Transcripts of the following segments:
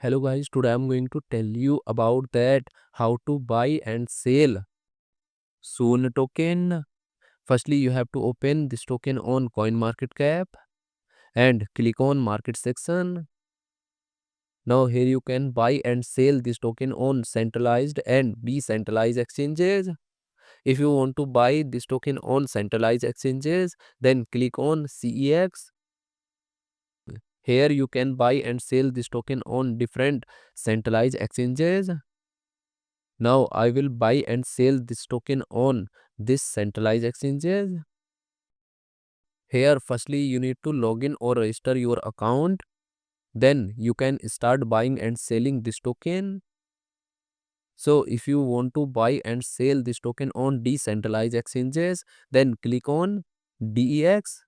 Hello guys, today I'm going to tell you about that how to buy and sell Soon token. Firstly, you have to open this token on CoinMarketCap and click on market section. Now here you can buy and sell this token on centralized and decentralized exchanges. If you want to buy this token on centralized exchanges, then click on CEX. Here you can buy and sell this token on different centralized exchanges. Now I will buy and sell this token on this centralized exchanges. Here firstly you need to log in or register your account. Then you can start buying and selling this token. So if you want to buy and sell this token on decentralized exchanges, then click on DEX.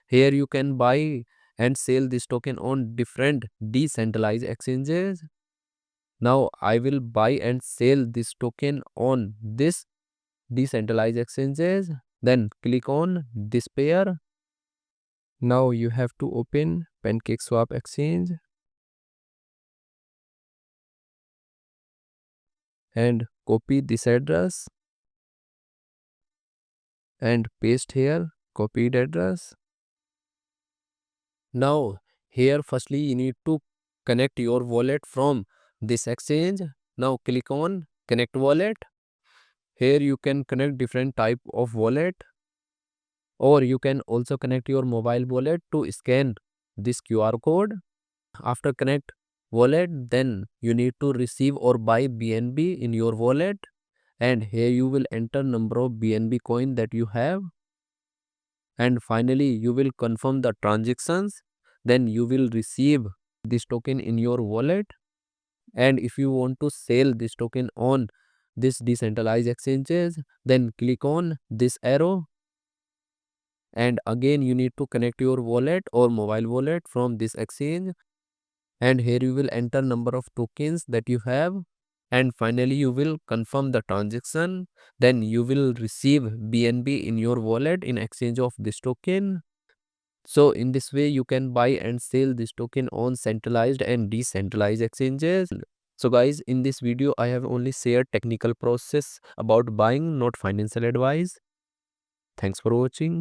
Here you can buy and sell this token on different decentralized exchanges. Now I will buy and sell this token on this decentralized exchanges. Then click on this pair. Now you have to open PancakeSwap exchange and copy this address and paste here copied address. Now here firstly you need to connect your wallet from this exchange. Now click on connect wallet. Here you can connect different type of wallet, or you can also connect your mobile wallet to scan this QR code. After connect wallet, then you need to receive or buy BNB in your wallet, and here you will enter number of BNB coin that you have, and finally you will confirm the transactions. Then you will receive this token in your wallet. And if you want to sell this token on this decentralized exchanges, then click on this arrow, and again you need to connect your wallet or mobile wallet from this exchange, and here you will enter number of tokens that you have, and finally you will confirm the transaction. Then you will receive BNB in your wallet in exchange of this token. So in this way you can buy and sell this token on centralized and decentralized exchanges. So guys, in this video I have only shared technical process about buying, not financial advice. Thanks for watching.